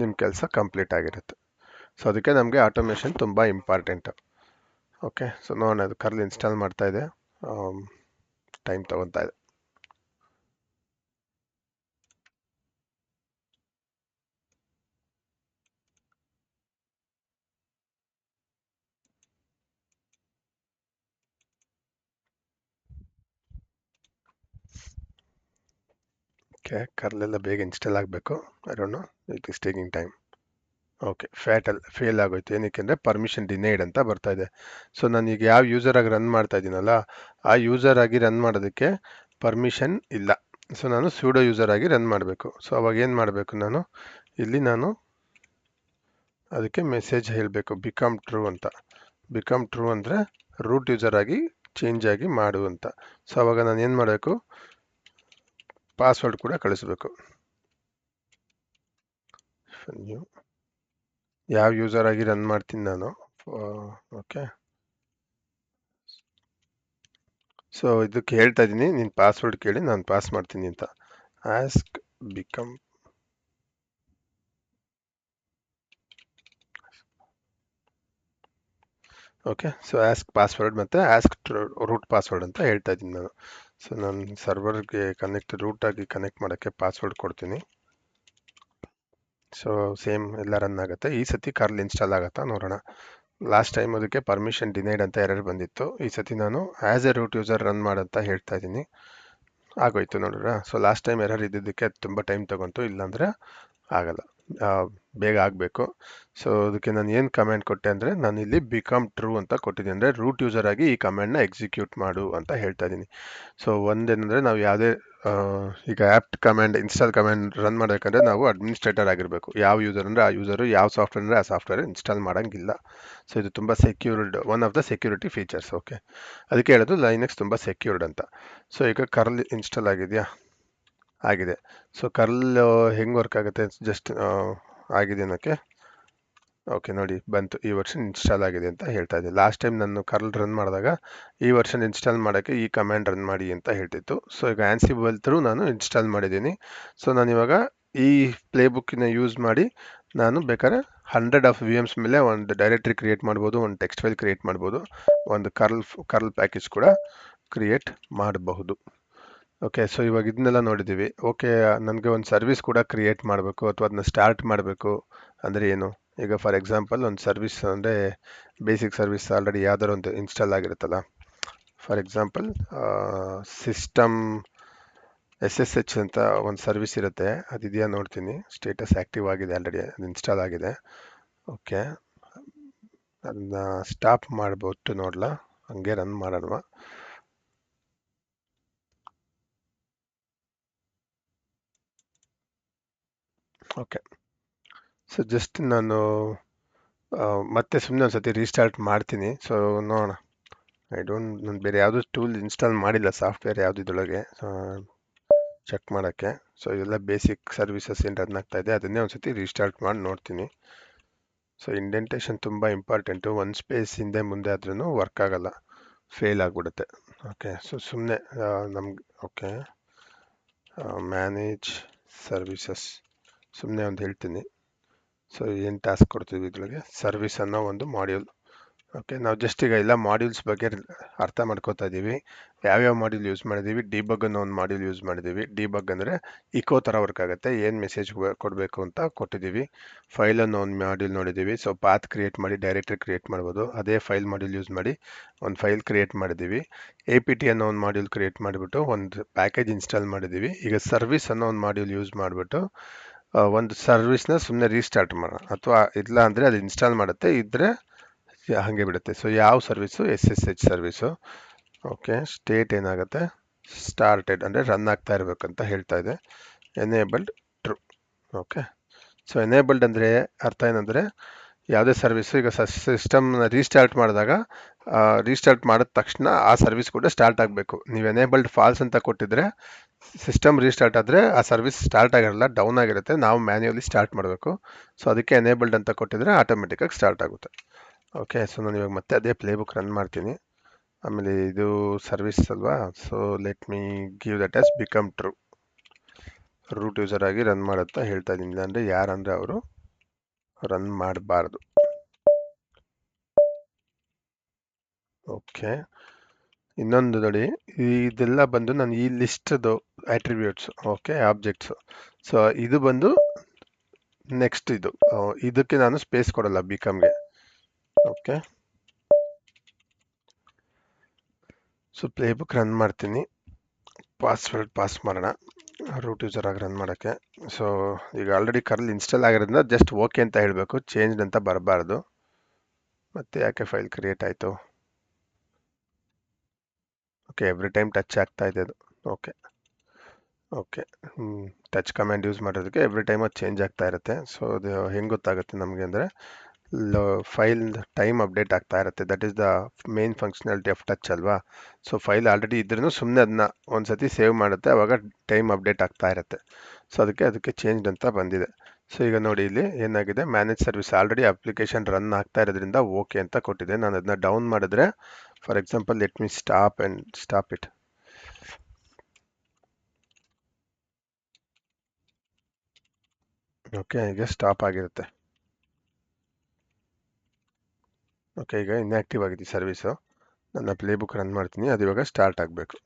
ನಿಮ್ಮ ಕೆಲಸ ಕಂಪ್ಲೀಟ್ ಆಗಿರುತ್ತೆ. ಸೊ ಅದಕ್ಕೆ ನಮಗೆ ಆಟೋಮೇಷನ್ ತುಂಬ ಇಂಪಾರ್ಟೆಂಟ್. ಓಕೆ, ಸೊ ನೋಡೋಣ, ಅದು ಕರ್ಲ್ ಇನ್ಸ್ಟಾಲ್ ಮಾಡ್ತಾ ಇದೆ, ಟೈಮ್ ತೊಗೊತಾ ಇದೆ. ಓಕೆ, ಕರ್ಲ್ ಎಲ್ಲ ಬೇಗ ಇನ್ಸ್ಟಾಲ್ ಆಗಬೇಕು. I don't know, it is taking time. Okay, fail ಆಗೋಯ್ತು. ಏನಕ್ಕೆ ಅಂದರೆ ಪರ್ಮಿಷನ್ ಡಿನೈಡ್ ಅಂತ ಬರ್ತಾ ಇದೆ. ಸೊ ನಾನೀಗ ಯಾವ ಯೂಸರ್ ಆಗಿ ರನ್ ಮಾಡ್ತಾ ಇದ್ದೀನಲ್ಲ, ಆ ಯೂಸರ್ ಆಗಿ ರನ್ ಮಾಡೋದಕ್ಕೆ ಪರ್ಮಿಷನ್ ಇಲ್ಲ. ಸೊ ನಾನು ಸ್ಯೂಡೋ ಯೂಸರ್ ಆಗಿ ರನ್ ಮಾಡಬೇಕು. ಸೊ ಅವಾಗ ಏನು ಮಾಡಬೇಕು, ನಾನು ಅದಕ್ಕೆ ಮೆಸೇಜ್ ಹೇಳಬೇಕು, ಬಿಕಮ್ ಟ್ರೂ ಅಂತ. ಬಿಕಮ್ ಟ್ರೂ ಅಂದರೆ ರೂಟ್ ಯೂಸರ್ ಆಗಿ ಚೇಂಜ್ ಆಗಿ ಮಾಡು ಅಂತ. ಸೊ ಅವಾಗ ನಾನು ಏನು ಮಾಡಬೇಕು, ಪಾಸ್ವರ್ಡ್ ಕೂಡ ಕಳಿಸ್ಬೇಕು. ಯಾವ ಯೂಸರ್ ಆಗಿ ರನ್ ಮಾಡ್ತೀನಿ ನಾನು. ಓಕೆ, ಸೊ ಇದಕ್ಕೆ ಹೇಳ್ತಾ ಇದ್ದೀನಿ, ನೀನು ಪಾಸ್ವರ್ಡ್ ಕೇಳಿ ನಾನು ಪಾಸ್ ಮಾಡ್ತೀನಿ ಅಂತ. Ask become okay, so ask password ಮತ್ತು ಆಸ್ಕ್ ರೂಟ್ ಪಾಸ್ವರ್ಡ್ ಅಂತ ಹೇಳ್ತಾ ಇದ್ದೀನಿ ನಾನು. ಸೊ ನಾನು ಸರ್ವರ್ಗೆ ರೂಟ್ ಆಗಿ ಕನೆಕ್ಟ್ ಮಾಡೋಕ್ಕೆ ಪಾಸ್ವರ್ಡ್ ಕೊಡ್ತೀನಿ. ಸೊ ಸೇಮ್ ಎಲ್ಲ ರನ್ ಆಗುತ್ತೆ. ಈ ಸತಿ ಕರ್ಲ್ ಇನ್ಸ್ಟಾಲ್ ಆಗುತ್ತಾ ನೋಡೋಣ. ಲಾಸ್ಟ್ ಟೈಮ್ ಅದಕ್ಕೆ ಪರ್ಮಿಷನ್ ಡಿನೈಡ್ ಅಂತ ಎರರ್ ಬಂದಿತ್ತು. ಈ ಸತಿ ನಾನು as a root user run ಮಾಡಂತ ಹೇಳ್ತಾ ಇದ್ದೀನಿ, ಆಗೋಯ್ತು ನೋಡ್ರ. ಸೊ ಲಾಸ್ಟ್ ಟೈಮ್ ಎರರ್ ಇದ್ದಿದ್ದಕ್ಕೆ ಅದು ತುಂಬ ಟೈಮ್ ತಗೊಂತು, ಇಲ್ಲಾಂದರೆ ಆಗಲ್ಲ, ಬೇಗ ಆಗಬೇಕು. ಸೊ ಅದಕ್ಕೆ ನಾನು ಏನು ಕಮೆಂಟ್ ಕೊಟ್ಟೆ ಅಂದರೆ, ನಾನು ಇಲ್ಲಿ ಬಿಕಮ್ ಟ್ರೂ ಅಂತ ಕೊಟ್ಟಿದ್ದೀನಿ, ಅಂದರೆ ರೂಟ್ ಯೂಸರ್ ಆಗಿ ಈ ಕಮೆಂಟ್ನ ಎಕ್ಸಿಕ್ಯೂಟ್ ಮಾಡು ಅಂತ ಹೇಳ್ತಾ ಇದ್ದೀನಿ. ಸೊ ಒಂದೇನೆಂದರೆ, ನಾವು ಯಾವುದೇ ಈಗ apt comment install comment run ಮಾಡಬೇಕಂದ್ರೆ ನಾವು ಅಡ್ಮಿನಿಸ್ಟ್ರೇಟರ್ ಆಗಿರಬೇಕು. ಯಾವ ಯೂಸರ್ ಅಂದರೆ ಆ ಯೂಸರು, ಯಾವ ಸಾಫ್ಟ್ವೇರ್ ಅಂದರೆ ಆ ಸಾಫ್ಟ್ವೇರ್ ಇನ್ಸ್ಟಾಲ್ ಮಾಡೋಂಗಿಲ್ಲ. ಸೊ ಇದು ತುಂಬ secured, one of the security features. Okay, ಅದಕ್ಕೆ ಹೇಳೋದು ಲೈನಕ್ಸ್ ತುಂಬ ಸೆಕ್ಯೂರ್ಡ್ ಅಂತ. ಸೊ ಈಗ ಕರ್ಲ್ ಇನ್ಸ್ಟಾಲ್ ಆಗಿದೆಯಾ? ಆಗಿದೆ. ಸೊ ಕರ್ಲ್ ಹೆಂಗೆ ವರ್ಕ್ ಆಗುತ್ತೆ, ಜಸ್ಟ್ ಆಗಿದೆ ಅನ್ನೋಕ್ಕೆ. ಓಕೆ ನೋಡಿ, ಬಂತು, ಈ ವರ್ಷನ್ ಇನ್ಸ್ಟಾಲ್ ಆಗಿದೆ ಅಂತ ಹೇಳ್ತಾ ಇದೆ. ಲಾಸ್ಟ್ ಟೈಮ್ ನಾನು ಕರ್ಲ್ ರನ್ ಮಾಡಿದಾಗ ಈ ವರ್ಷನ್ ಇನ್ಸ್ಟಾಲ್ ಮಾಡೋಕ್ಕೆ ಈ ಕಮ್ಯಾಂಡ್ ರನ್ ಮಾಡಿ ಅಂತ ಹೇಳ್ತಿತ್ತು. ಸೊ ಈಗ ಆನ್ಸಿಬಲ್ ಥ್ರೂ ನಾನು ಇನ್ಸ್ಟಾಲ್ ಮಾಡಿದ್ದೀನಿ. ಸೊ ನಾನು ಇವಾಗ ಈ ಪ್ಲೇಬುಕ್ಕಿನ ಯೂಸ್ ಮಾಡಿ ನಾನು ಬೇಕಾದ್ರೆ 100 ಆಫ್ ವಿ ಎಮ್ಸ್ ಮೇಲೆ ಒಂದು ಡೈರೆಕ್ಟ್ರಿ ಕ್ರಿಯೇಟ್ ಮಾಡ್ಬೋದು, ಒಂದು ಟೆಕ್ಸ್ಟ್ ಫೈಲ್ ಕ್ರಿಯೇಟ್ ಮಾಡ್ಬೋದು, ಒಂದು ಕರ್ಲ್ ಪ್ಯಾಕೇಜ್ ಕೂಡ ಕ್ರಿಯೇಟ್ ಮಾಡಬಹುದು. ಓಕೆ, ಸೊ ಇವಾಗ ಇದನ್ನೆಲ್ಲ ನೋಡಿದ್ದೀವಿ. ಓಕೆ, ನನಗೆ ಒಂದು ಸರ್ವಿಸ್ ಕೂಡ ಕ್ರಿಯೇಟ್ ಮಾಡಬೇಕು ಅಥವಾ ಅದನ್ನ ಸ್ಟಾರ್ಟ್ ಮಾಡಬೇಕು ಅಂದರೆ ಏನು? ಈಗ ಫಾರ್ ಎಕ್ಸಾಂಪಲ್ ಒಂದು ಸರ್ವಿಸ್ ಅಂದರೆ ಬೇಸಿಕ್ ಸರ್ವಿಸ್ ಆಲ್ರೆಡಿ ಯಾವ್ದಾರು ಒಂದು ಇನ್ಸ್ಟಾಲ್ ಆಗಿರುತ್ತಲ್ಲ. ಫಾರ್ ಎಕ್ಸಾಂಪಲ್ ಸಿಸ್ಟಮ್ SSH ಅಂತ ಒಂದು ಸರ್ವಿಸ್ ಇರುತ್ತೆ, ಅದಿದೆಯಾ ನೋಡ್ತೀನಿ. ಸ್ಟೇಟಸ್ ಆ್ಯಕ್ಟಿವ್ ಆಗಿದೆ, ಆಲ್ರೆಡಿ ಅದು ಇನ್ಸ್ಟಾಲ್ ಆಗಿದೆ. ಓಕೆ, ಅದನ್ನ ಸ್ಟಾಪ್ ಮಾಡ್ಬಿಟ್ಟು ನೋಡಲ, ಹಂಗೆ ರನ್ ಮಾಡೋಣ. ಓಕೆ, ಸೊ ಜಸ್ಟ್ ನಾನು ಮತ್ತೆ ಸುಮ್ಮನೆ ಒಂದು ಸತಿ ರೀಸ್ಟಾರ್ಟ್ ಮಾಡ್ತೀನಿ. ಸೊ ನೋಡೋಣ. ನಾನು ಬೇರೆ ಯಾವುದೂ ಟೂಲ್ ಇನ್ಸ್ಟಾಲ್ ಮಾಡಿಲ್ಲ, ಸಾಫ್ಟ್ವೇರ್ ಯಾವುದು ಇದರೊಳಗೆ ಚೆಕ್ ಮಾಡೋಕ್ಕೆ. ಸೊ ಇದೆಲ್ಲ ಬೇಸಿಕ್ ಸರ್ವಿಸಸ್ ಏನು ರನ್ ಆಗ್ತಾ ಇದೆ, ಅದನ್ನೇ ಒಂದು ಸತಿ ರೀಸ್ಟಾರ್ಟ್ ಮಾಡಿ ನೋಡ್ತೀನಿ. ಸೊ ಇಂಡೆಂಟೇಷನ್ ತುಂಬ ಇಂಪಾರ್ಟೆಂಟು. ಒಂದು ಸ್ಪೇಸ್ ಹಿಂದೆ ಮುಂದೆ ಆದ್ರೂ ವರ್ಕ್ ಆಗಲ್ಲ, ಫೇಲ್ ಆಗಿಬಿಡುತ್ತೆ. ಓಕೆ, ಸೊ ಸುಮ್ಮನೆ ನಮ್ಗೆ ಓಕೆ ಮ್ಯಾನೇಜ್ ಸರ್ವಿಸಸ್ ಸುಮ್ಮನೆ ಒಂದು ಹೇಳ್ತೀನಿ. ಸೊ ಏನು ಟಾಸ್ಕ್ ಕೊಡ್ತೀವಿ ಇದ್ರೊಳಗೆ, ಸರ್ವಿಸ್ ಅನ್ನೋ ಒಂದು ಮಾಡ್ಯೂಲ್. ಓಕೆ, ನಾವು ಜಸ್ಟ್ ಈಗ ಎಲ್ಲ ಮಾಡ್ಯೂಲ್ಸ್ ಬಗ್ಗೆ ಅರ್ಥ ಮಾಡ್ಕೋತಾ ಇದ್ದೀವಿ. ಯಾವ್ಯಾವ ಮಾಡ್ಯೂಲ್ ಯೂಸ್ ಮಾಡಿದ್ದೀವಿ, ಡಿಬಗ್ ಅನ್ನೋ ಒಂದು ಮಾಡ್ಯೂಲ್ ಯೂಸ್ ಮಾಡಿದ್ದೀವಿ. ಡಿಬಗ್ ಅಂದರೆ ಇಕೋ ಥರ ವರ್ಕ್ ಆಗುತ್ತೆ, ಏನು ಮೆಸೇಜ್ ಕೊಡಬೇಕು ಅಂತ ಕೊಟ್ಟಿದ್ದೀವಿ. ಫೈಲ್ ಅನ್ನೋ ಒಂದು ಮಾಡ್ಯೂಲ್ ನೋಡಿದ್ದೀವಿ. ಸೊ ಪಾತ್ ಕ್ರಿಯೇಟ್ ಮಾಡಿ ಡೈರೆಕ್ಟ್ರಿ ಕ್ರಿಯೇಟ್ ಮಾಡ್ಬೋದು, ಅದೇ ಫೈಲ್ ಮಾಡ್ಯೂಲ್ ಯೂಸ್ ಮಾಡಿ ಒಂದು ಫೈಲ್ ಕ್ರಿಯೇಟ್ ಮಾಡಿದ್ದೀವಿ. APT ಅನ್ನೋ ಒಂದು ಮಾಡ್ಯೂಲ್ ಕ್ರಿಯೇಟ್ ಮಾಡಿಬಿಟ್ಟು ಒಂದು ಪ್ಯಾಕೇಜ್ ಇನ್ಸ್ಟಾಲ್ ಮಾಡಿದ್ದೀವಿ. ಈಗ ಸರ್ವಿಸ್ ಅನ್ನೋ ಒಂದು ಮಾಡ್ಯೂಲ್ ಯೂಸ್ ಮಾಡಿಬಿಟ್ಟು ಒಂದು ಸರ್ವಿಸ್ನ ಸುಮ್ಮನೆ ರೀಸ್ಟಾರ್ಟ್ ಮಾಡೋಣ, ಅಥವಾ ಇಲ್ಲ ಅಂದರೆ ಅದು ಇನ್ಸ್ಟಾಲ್ ಮಾಡುತ್ತೆ, ಇದ್ದರೆ ಹಾಗೆ ಬಿಡುತ್ತೆ. ಸೊ ಯಾವ service? SSH service. Okay, state ಏನಾಗುತ್ತೆ, ಸ್ಟಾರ್ಟೆಡ್ ಅಂದರೆ ರನ್ ಆಗ್ತಾ ಇರಬೇಕಂತ ಹೇಳ್ತಾ ಇದೆ. Enabled true. Okay, so enabled ಅಂದರೆ ಅರ್ಥ ಏನಂದರೆ ಯಾವುದೇ ಸರ್ವಿಸ್ ಈಗ ಸಿಸ್ಟಮ್ನ ರೀಸ್ಟಾರ್ಟ್ ಮಾಡಿದಾಗ ರೀಸ್ಟಾರ್ಟ್ ಮಾಡಿದ ತಕ್ಷಣ ಆ ಸರ್ವಿಸ್ ಕೂಡ ಸ್ಟಾರ್ಟ್ ಆಗಬೇಕು. ನೀವು ಎನೇಬಲ್ಡ್ ಫಾಲ್ಸ್ ಅಂತ ಕೊಟ್ಟಿದ್ರೆ ಸಿಸ್ಟಮ್ ರೀಸ್ಟಾರ್ಟ್ ಆದರೆ ಆ ಸರ್ವಿಸ್ ಸ್ಟಾರ್ಟ್ ಆಗಿರಲ್ಲ, ಡೌನ್ ಆಗಿರುತ್ತೆ, ನಾವು ಮ್ಯಾನ್ಯುವಲಿ ಸ್ಟಾರ್ಟ್ ಮಾಡಬೇಕು. ಸೊ ಅದಕ್ಕೆ ಎನೇಬಲ್ಡ್ ಅಂತ ಕೊಟ್ಟಿದ್ರೆ ಆಟೋಮೆಟಿಕ್ಕಾಗಿ ಸ್ಟಾರ್ಟ್ ಆಗುತ್ತೆ. ಓಕೆ, ಸೊ ನಾನು ಇವಾಗ ಮತ್ತೆ ಅದೇ ಪ್ಲೇಬುಕ್ ರನ್ ಮಾಡ್ತೀನಿ. ಆಮೇಲೆ ಇದು ಸರ್ವಿಸ್ ಅಲ್ವಾ, so let me give that as become true. Root user ಆಗಿ ರನ್ ಮಾಡುತ್ತಾ ಹೇಳ್ತಾ ಇದ್ದೀನಿ, ಇಲ್ಲಾಂದರೆ ಯಾರಂದರೆ ಅವರು ರನ್ ಮಾಡಬಾರ್ದು. ಓಕೆ, ಇನ್ನೊಂದು ನೋಡಿ, ಇದೆಲ್ಲ ಬಂದು ನಾನು ಈ ಲಿಸ್ಟ್ದು ಆಟ್ರಿಬ್ಯೂಟ್ಸ್, ಓಕೆ, ಆಬ್ಜೆಕ್ಟ್ಸ್. ಸೊ ಇದು ಬಂದು ನೆಕ್ಸ್ಟ್ ಇದಕ್ಕೆ ನಾನು ಸ್ಪೇಸ್ ಕೊಡಲ್ಲ ಬಿಕಮ್ಗೆ. ಓಕೆ, ಸೊ ಪ್ಲೇಬುಕ್ ರನ್ ಮಾಡ್ತೀನಿ, ಪಾಸ್ವರ್ಡ್ ಪಾಸ್ ಮಾಡೋಣ ರೂಟ್ ಯೂಸರ್ ಆಗಿ ರನ್ ಮಾಡೋಕ್ಕೆ. ಸೊ ಈಗ ಆಲ್ರೆಡಿ ಕರ್ಲ್ ಇನ್ಸ್ಟಾಲ್ ಆಗಿರೋದ್ರಿಂದ ಜಸ್ಟ್ ಓಕೆ ಅಂತ ಹೇಳಬೇಕು, ಚೇಂಜ್ ಅಂತ ಬರಬಾರ್ದು. ಮತ್ತೆ ಯಾಕೆ ಫೈಲ್ ಕ್ರಿಯೇಟ್ ಆಯಿತು? ಓಕೆ, ಎವ್ರಿ ಟೈಮ್ ಟಚ್ ಆಗ್ತಾ ಇದೆ ಅದು. Okay okay, touch command use ಮಾಡೋದಕ್ಕೆ ಎವ್ರಿ ಟೈಮ್ ಅದು ಚೇಂಜ್ ಆಗ್ತಾ ಇರುತ್ತೆ. ಸೊ ಅದು ಹೆಂಗೆ ಗೊತ್ತಾಗುತ್ತೆ ನಮಗೆ ಅಂದರೆ, ಫೈಲ್ ಟೈಮ್ ಅಪ್ಡೇಟ್ ಆಗ್ತಾ ಇರುತ್ತೆ. That is the main functionality of touch ಅಲ್ವಾ. ಸೊ ಫೈಲ್ ಆಲ್ರೆಡಿ ಇದ್ರೂ ಸುಮ್ಮನೆ ಅದನ್ನ ಒಂದ್ಸತಿ ಸೇವ್ ಮಾಡುತ್ತೆ, ಅವಾಗ ಟೈಮ್ ಅಪ್ಡೇಟ್ ಆಗ್ತಾ ಇರುತ್ತೆ. ಸೊ ಅದಕ್ಕೆ ಚೇಂಜ್ ಅಂತ ಬಂದಿದೆ. ಸೊ ಈಗ ನೋಡಿ ಇಲ್ಲಿ ಏನಾಗಿದೆ, manage service already application run ಆಗ್ತಾ ಇರೋದ್ರಿಂದ ಓಕೆ ಅಂತ ಕೊಟ್ಟಿದೆ. ನಾನು ಅದನ್ನ ಡೌನ್ ಮಾಡಿದ್ರೆ, for example let me stop it. Okay, ಈಗ ಸ್ಟಾಪ್ ಆಗಿರುತ್ತೆ. ಓಕೆ, ಈಗ ಇನ್ಆಕ್ಟಿವ್ ಆಗಿದೆ ಸರ್ವಿಸು. ನನ್ನ ಪ್ಲೇಬುಕ್ ರನ್ ಮಾಡ್ತೀನಿ, ಅದು ಇವಾಗ ಸ್ಟಾರ್ಟ್ ಆಗಬೇಕು.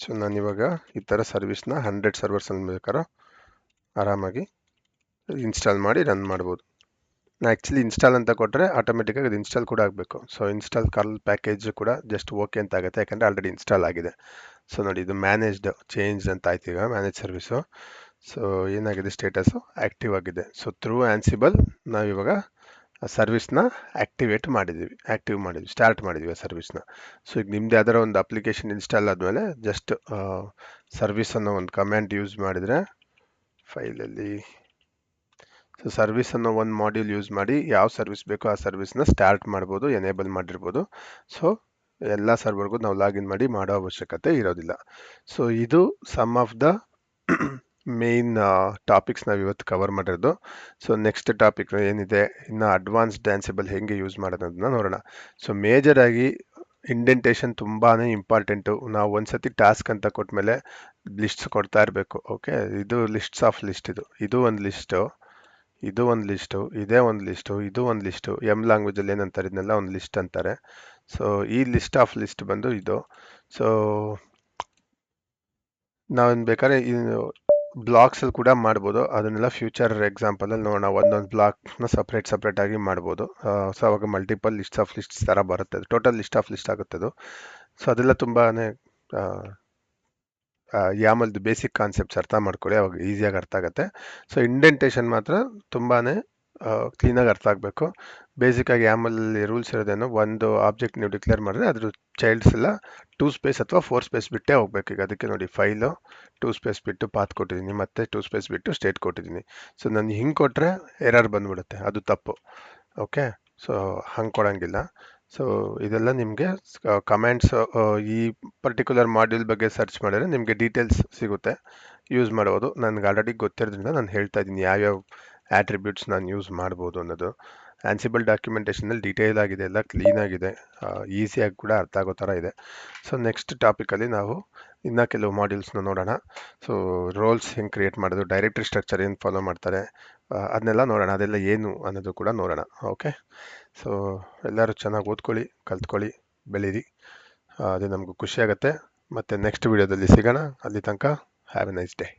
ಸೊ ನಾನಿವಾಗ ಈ ಥರ ಸರ್ವಿಸ್ನ 100 ಸರ್ವರ್ಸಲ್ಲಿ ಬೇಕಾದ್ರೂ ಆರಾಮಾಗಿ ಇನ್ಸ್ಟಾಲ್ ಮಾಡಿ ರನ್ ಮಾಡ್ಬೋದು. ನಾ ಆ್ಯಕ್ಚುಲಿ ಇನ್ಸ್ಟಾಲ್ ಅಂತ ಕೊಟ್ಟರೆ ಆಟೋಮೆಟಿಕ್ಕಾಗಿ ಅದು ಇನ್ಸ್ಟಾಲ್ ಕೂಡ ಆಗಬೇಕು. ಸೊ ಇನ್ಸ್ಟಾಲ್ ಕರ್ಲ್ ಪ್ಯಾಕೇಜ್ ಕೂಡ ಜಸ್ಟ್ ಓಕೆ ಅಂತ ಆಗುತ್ತೆ, ಯಾಕಂದರೆ ಆಲ್ರೆಡಿ ಇನ್ಸ್ಟಾಲ್ ಆಗಿದೆ. ಸೊ ನೋಡಿ, ಇದು ಮ್ಯಾನೇಜ್ಡ್ ಚೇಂಜ್ ಅಂತ ಆಯ್ತು ಈಗ ಮ್ಯಾನೇಜ್ ಸರ್ವಿಸು. ಸೊ ಏನಾಗಿದೆ, ಸ್ಟೇಟಸ್ಸು ಆ್ಯಕ್ಟಿವ್ ಆಗಿದೆ. ಸೊ ಥ್ರೂ ಆನ್ಸಿಬಲ್ ನಾವಿವಾಗ ಸರ್ವಿಸ್ನ ಆ್ಯಕ್ಟಿವ್ ಮಾಡಿದ್ವಿ, ಸ್ಟಾರ್ಟ್ ಮಾಡಿದ್ವಿ ಆ ಸರ್ವಿಸ್ನ. ಸೊ ಈಗ ನಿಮ್ದು ಯಾವ್ದಾರ ಒಂದು ಅಪ್ಲಿಕೇಶನ್ ಇನ್ಸ್ಟಾಲ್ ಆದಮೇಲೆ ಜಸ್ಟ್ ಸರ್ವಿಸ್ ಅನ್ನೋ ಒಂದು ಕಮ್ಯಾಂಡ್ ಯೂಸ್ ಮಾಡಿದರೆ ಫೈಲಲ್ಲಿ, ಸೊ ಸರ್ವಿಸ್ ಅನ್ನೋ ಒಂದು ಮಾಡ್ಯೂಲ್ ಯೂಸ್ ಮಾಡಿ ಯಾವ ಸರ್ವಿಸ್ ಬೇಕೋ ಆ ಸರ್ವಿಸ್ನ ಸ್ಟಾರ್ಟ್ ಮಾಡ್ಬೋದು, ಎನೇಬಲ್ ಮಾಡಿರ್ಬೋದು. ಸೊ ಎಲ್ಲ ಸರ್ವರ್ಗೂ ನಾವು ಲಾಗಿನ್ ಮಾಡಿ ಮಾಡೋ ಅವಶ್ಯಕತೆ ಇರೋದಿಲ್ಲ. ಸೊ ಇದು sum of the main topics ನಾವು ಇವತ್ತು ಕವರ್ ಮಾಡಿರೋದು. ಸೊ ನೆಕ್ಸ್ಟ್ ಟಾಪಿಕ್ ಏನಿದೆ, ಇನ್ನು ಅಡ್ವಾನ್ಸ್ಡ್ ಆನ್ಸಿಬಲ್ ಹೆಂಗೆ ಯೂಸ್ ಮಾಡೋದನ್ನ ನೋಡೋಣ. ಸೊ ಮೇಜರ್ ಆಗಿ ಇಂಡೆಂಟೇಷನ್ ತುಂಬಾ ಇಂಪಾರ್ಟೆಂಟು. ನಾವು ಒಂದ್ಸತಿ ಟಾಸ್ಕ್ ಅಂತ ಕೊಟ್ಮೇಲೆ ಲಿಸ್ಟ್ಸ್ ಕೊಡ್ತಾ ಇರಬೇಕು. ಓಕೆ, ಇದು ಲಿಸ್ಟ್ಸ್ ಆಫ್ ಲಿಸ್ಟ್, ಇದು ಒಂದು ಲಿಸ್ಟು, ಇದು ಒಂದು ಲಿಸ್ಟು, ಇದೇ ಒಂದು ಲಿಸ್ಟು, ಇದು ಒಂದು ಲಿಸ್ಟು. ಲ್ಯಾಂಗ್ವೇಜಲ್ಲಿ ಏನಂತಾರೆ ಇದನ್ನೆಲ್ಲ ಒಂದು ಲಿಸ್ಟ್ ಅಂತಾರೆ. ಸೊ ಈ ಲಿಸ್ಟ್ ಆಫ್ ಲಿಸ್ಟ್ ಬಂದು ಇದು. ಸೊ ನಾವು ಬೇಕಾದ್ರೆ ಬ್ಲಾಕ್ಸಲ್ಲಿ ಕೂಡ ಮಾಡ್ಬೋದು, ಅದನ್ನೆಲ್ಲ ಫ್ಯೂಚರ್ ಎಕ್ಸಾಂಪಲಲ್ಲಿ ನೋಡೋಣ. ಒಂದೊಂದು ಬ್ಲಾಕ್ನ ಸಪ್ರೇಟ್ ಆಗಿ ಮಾಡ್ಬೋದು. ಸೊ ಅವಾಗ ಮಲ್ಟಿಪಲ್ ಲಿಸ್ಟ್ ಆಫ್ ಲಿಸ್ಟ್ಸ್ ಥರ ಬರುತ್ತೆ, ಅದು ಟೋಟಲ್ ಲಿಸ್ಟ್ ಆಫ್ ಲಿಸ್ಟ್ ಆಗುತ್ತೆ ಅದು. ಸೊ ಅದೆಲ್ಲ ತುಂಬಾ ಯಾಮಲ್ದು ಬೇಸಿಕ್ ಕಾನ್ಸೆಪ್ಟ್ಸ್ ಅರ್ಥ ಮಾಡ್ಕೊಳ್ಳಿ, ಅವಾಗ ಈಸಿಯಾಗಿ ಅರ್ಥ ಆಗುತ್ತೆ. ಸೊ ಇಂಡೆಂಟೇಷನ್ ಮಾತ್ರ ತುಂಬಾ ಕ್ಲೀನಾಗಿ ಅರ್ಥ ಆಗಬೇಕು. ಬೇಸಿಕ್ಕಾಗಿ ಯಾಮಲ್ಲಿ ರೂಲ್ಸ್ ಇರೋದೇನು, ಒಂದು ಆಬ್ಜೆಕ್ಟ್ ನೀವು ಡಿಕ್ಲೇರ್ ಮಾಡಿದ್ರೆ ಅದ್ರ ಚೈಲ್ಡ್ಸ್ ಎಲ್ಲ 2 ಸ್ಪೇಸ್ ಅಥವಾ 4 ಸ್ಪೇಸ್ ಬಿಟ್ಟೇ ಹೋಗ್ಬೇಕು. ಈಗ ಅದಕ್ಕೆ ನೋಡಿ, ಫೈಲು 2 ಸ್ಪೇಸ್ ಬಿಟ್ಟು ಪಾತ್ ಕೊಟ್ಟಿದ್ದೀನಿ, ಮತ್ತೆ 2 ಸ್ಪೇಸ್ ಬಿಟ್ಟು ಸ್ಟೇಟ್ ಕೊಟ್ಟಿದ್ದೀನಿ. ಸೊ ನಾನು ಹಿಂಗೆ ಕೊಟ್ಟರೆ ಎರರ್ ಬಂದ್ಬಿಡುತ್ತೆ, ಅದು ತಪ್ಪು. ಓಕೆ, ಸೊ ಹಂಗೆ ಕೊಡೋಂಗಿಲ್ಲ. ಸೊ ಇದೆಲ್ಲ ನಿಮಗೆ ಕಮೆಂಟ್ಸ್ ಈ ಪರ್ಟಿಕ್ಯುಲರ್ ಮಾಡ್ಯೂಲ್ ಬಗ್ಗೆ ಸರ್ಚ್ ಮಾಡಿದ್ರೆ ನಿಮಗೆ ಡೀಟೇಲ್ಸ್ ಸಿಗುತ್ತೆ, ಯೂಸ್ ಮಾಡ್ಬೋದು. ನನಗೆ ಆಲ್ರೆಡಿ ಗೊತ್ತಿರೋದ್ರಿಂದ ನಾನು ಹೇಳ್ತಾ ಇದ್ದೀನಿ ಯಾವ್ಯಾವ ಆಟ್ರಿಬ್ಯೂಟ್ಸ್ ನಾನು ಯೂಸ್ ಮಾಡ್ಬೋದು ಅನ್ನೋದು. ಆನ್ಸಿಬಲ್ ಡಾಕ್ಯುಮೆಂಟೇಷನಲ್ಲಿ ಡೀಟೇಲ್ ಆಗಿದೆ, ಎಲ್ಲ ಕ್ಲೀನ್ ಆಗಿದೆ, ಈಸಿಯಾಗಿ ಕೂಡ ಅರ್ಥ ಆಗೋ ಥರ ಇದೆ. ಸೊ ನೆಕ್ಸ್ಟ್ ಟಾಪಿಕಲ್ಲಿ ನಾವು ಇನ್ನೂ ಕೆಲವು ಮಾಡ್ಯೂಲ್ಸ್ನ ನೋಡೋಣ. ಸೊ ರೋಲ್ಸ್ ಹೆಂಗೆ ಕ್ರಿಯೇಟ್ ಮಾಡೋದು, ಡೈರೆಕ್ಟರಿ ಸ್ಟ್ರಕ್ಚರ್ ಏನು ಫಾಲೋ ಮಾಡ್ತಾರೆ, ಅದನ್ನೆಲ್ಲ ನೋಡೋಣ, ಅದೆಲ್ಲ ಏನು ಅನ್ನೋದು ಕೂಡ ನೋಡೋಣ. ಓಕೆ, ಸೊ ಎಲ್ಲರೂ ಚೆನ್ನಾಗಿ ಓದ್ಕೊಳ್ಳಿ, ಕಲ್ತ್ಕೊಳ್ಳಿ, ಬೆಳೀರಿ, ಅದು ನಮಗೂ ಖುಷಿ ಆಗುತ್ತೆ. ಮತ್ತು ನೆಕ್ಸ್ಟ್ ವೀಡಿಯೋದಲ್ಲಿ ಸಿಗೋಣ. ಅಲ್ಲಿ ತನಕ ಹ್ಯಾವ್ ಎ ನೈಸ್ ಡೇ.